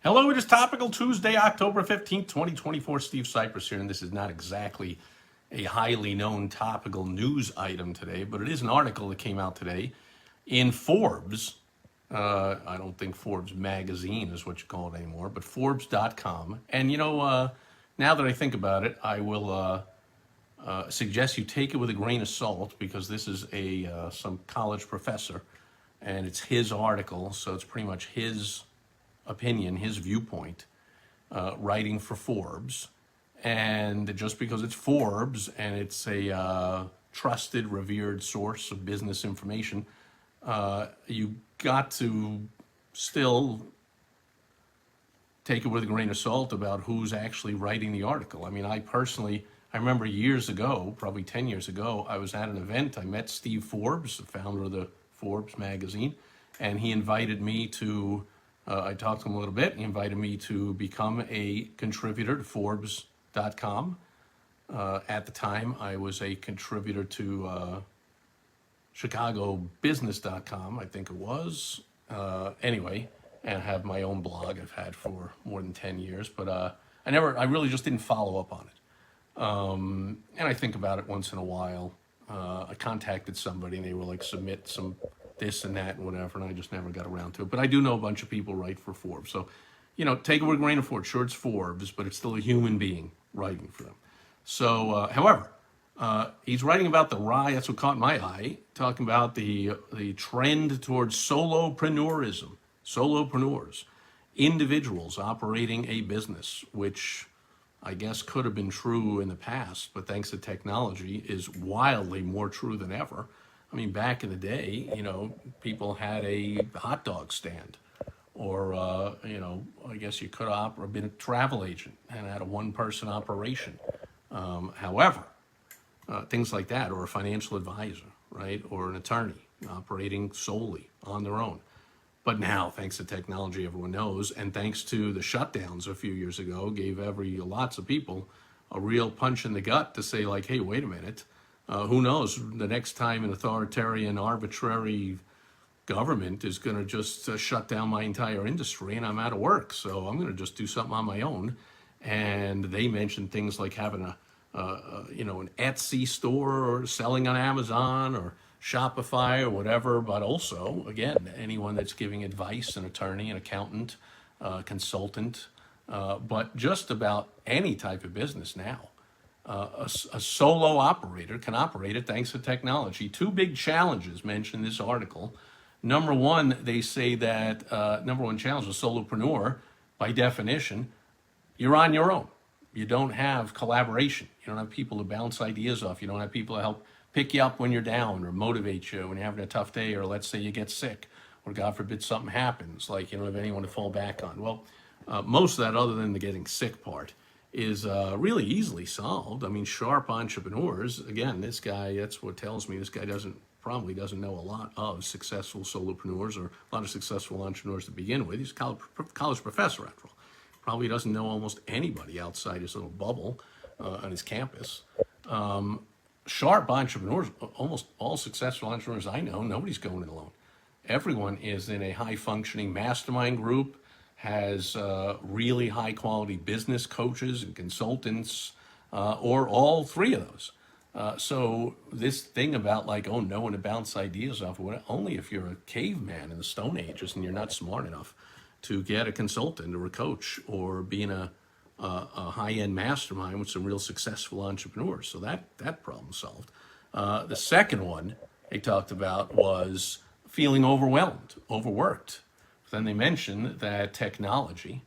Hello, it is Topical Tuesday, October 15th, 2024. Steve Sipress here, and this is not exactly a highly known topical news item today, but it is an article that came out today in Forbes. I don't think Forbes magazine is what you call it anymore, but Forbes.com. And now that I think about it, I will suggest you take it with a grain of salt because this is some college professor, and it's his article, so it's pretty much his opinion, his viewpoint, writing for Forbes. And just because it's Forbes and it's a trusted, revered source of business information, you got to still take it with a grain of salt about who's actually writing the article. I mean, I remember years ago, probably 10 years ago, I was at an event. I met Steve Forbes, the founder of the Forbes magazine, and he invited me to I talked to him a little bit. He invited me to become a contributor to Forbes.com. At the time, I was a contributor to ChicagoBusiness.com, I think it was. Anyway, and I have my own blog I've had for more than 10 years, but I really just didn't follow up on it. And I think about it once in a while. I contacted somebody and they were like, submit some this and that and whatever, and I just never got around to it. But I do know a bunch of people write for Forbes. So, take it with a grain of salt. Sure, it's Forbes, but it's still a human being writing for them. So, however, he's writing about the rise, that's what caught my eye, talking about the trend towards solopreneurism, solopreneurs, individuals operating a business, which I guess could have been true in the past, but thanks to technology is wildly more true than ever. I mean, back in the day, people had a hot dog stand, or I guess you could have been a travel agent and had a one-person operation. However, things like that, or a financial advisor, right, or an attorney operating solely on their own. But now, thanks to technology, everyone knows, and thanks to the shutdowns a few years ago, gave lots of people a real punch in the gut to say, like, hey, wait a minute. Who knows? The next time an authoritarian, arbitrary government is going to just shut down my entire industry and I'm out of work. So I'm going to just do something on my own. And they mentioned things like having an Etsy store or selling on Amazon or Shopify or whatever. But also, again, anyone that's giving advice, an attorney, an accountant, consultant, but just about any type of business now. A solo operator can operate it thanks to technology. Two big challenges mentioned in this article. Number one, they say that number one challenge with solopreneur, by definition, you're on your own. You don't have collaboration. You don't have people to bounce ideas off. You don't have people to help pick you up when you're down or motivate you when you're having a tough day, or let's say you get sick or God forbid something happens, like you don't have anyone to fall back on. Well, most of that, other than the getting sick part, is really easily solved. I mean, sharp entrepreneurs, again, this guy, that's what tells me this guy probably doesn't know a lot of successful solopreneurs or a lot of successful entrepreneurs to begin with. He's a college professor, after all. Probably doesn't know almost anybody outside his little bubble on his campus. Sharp entrepreneurs, almost all successful entrepreneurs I know, nobody's going it alone. Everyone is in a high-functioning mastermind group, has really high-quality business coaches and consultants, or all three of those. So this thing about like, oh, no one to bounce ideas off, only if you're a caveman in the Stone Ages and you're not smart enough to get a consultant or a coach or be in a high-end mastermind with some real successful entrepreneurs. So that problem solved. The second one they talked about was feeling overwhelmed, overworked. Then they mentioned that technology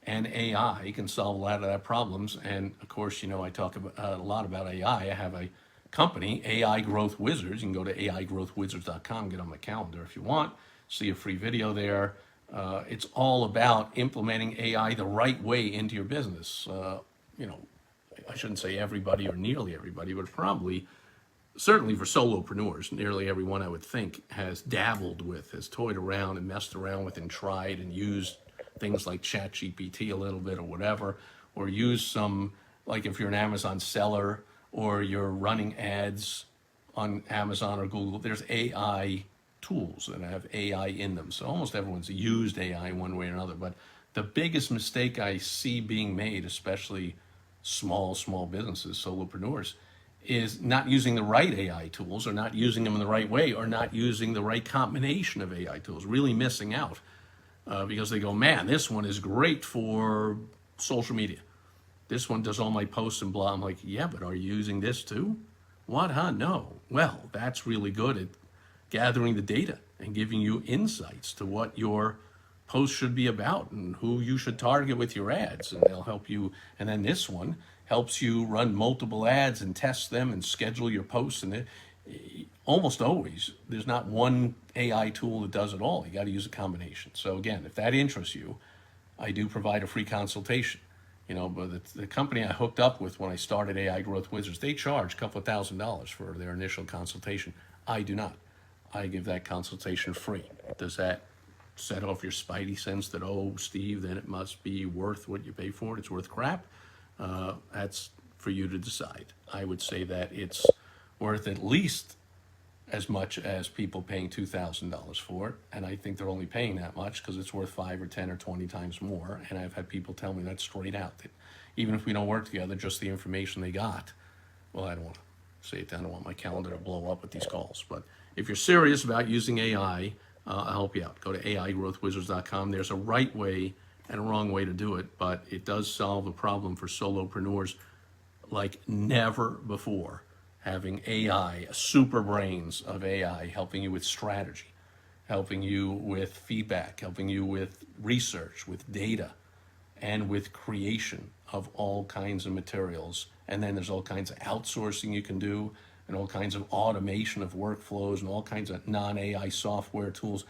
and AI can solve a lot of that problems. And of course, I talk about, a lot about AI. I have a company, AI Growth Wizards. You can go to AIGrowthWizards.com, get on my calendar if you want, see a free video there. It's all about implementing AI the right way into your business. I shouldn't say everybody or nearly everybody, but probably, certainly for solopreneurs, nearly everyone I would think has dabbled with, has toyed around and messed around with and tried and used things like ChatGPT a little bit or whatever, or use some, like if you're an Amazon seller or you're running ads on Amazon or Google, there's AI tools that have AI in them. So almost everyone's used AI in one way or another, but The biggest mistake I see being made, especially small businesses, solopreneurs, is not using the right AI tools, or not using them in the right way, or not using the right combination of AI tools, really missing out because they go, man, this one is great for social media. This one does all my posts and blah. I'm like, yeah, but are you using this too? What, huh? No. Well, that's really good at gathering the data and giving you insights to what your post should be about and who you should target with your ads. And they'll help you. And then this one helps you run multiple ads and test them and schedule your posts. And almost always, there's not one AI tool that does it all. You got to use a combination. So again, if that interests you, I do provide a free consultation. You know, but the company I hooked up with when I started AI Growth Wizards, they charge a couple of $1,000s for their initial consultation. I do not. I give that consultation free. Does that set off your spidey sense that, oh, Steve, then it must be worth what you pay for it? It's worth crap? That's for you to decide. I would say that it's worth at least as much as people paying $2,000 for it, and I think they're only paying that much because it's worth 5 or 10 or 20 times more. And I've had people tell me that straight out, that even if we don't work together, just the information they got. Well, I don't want to say it down. I don't want my calendar to blow up with these calls. But if you're serious about using AI, I'll help you out. Go to AIGrowthWizards.com. There's a right way and a wrong way to do it, but it does solve the problem for solopreneurs like never before. Having AI, super brains of AI, helping you with strategy, helping you with feedback, helping you with research, with data, and with creation of all kinds of materials. And then there's all kinds of outsourcing you can do, and all kinds of automation of workflows, and all kinds of non-AI software tools.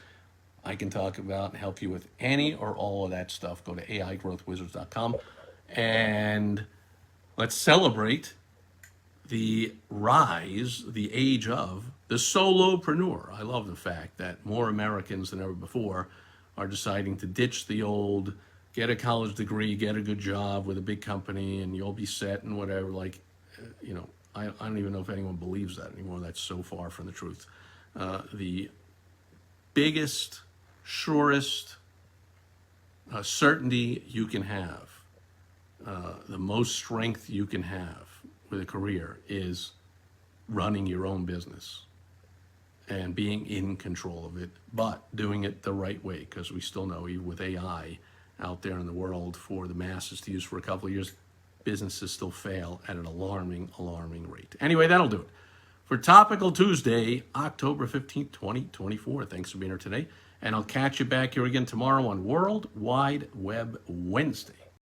I can talk about and help you with any or all of that stuff. Go to AIGrowthWizards.com, and let's celebrate the rise, the age of the solopreneur. I love the fact that more Americans than ever before are deciding to ditch the old, get a college degree, get a good job with a big company, and you'll be set and whatever. Like, you know, I don't even know if anyone believes that anymore. That's so far from the truth. The biggest, surest certainty you can have, the most strength you can have with a career is running your own business and being in control of it, but doing it the right way, because we still know, even with AI out there in the world for the masses to use for a couple of years, businesses still fail at an alarming rate. Anyway, that'll do it for Topical Tuesday, October 15th, 2024. Thanks for being here today, and I'll catch you back here again tomorrow on World Wide Web Wednesday.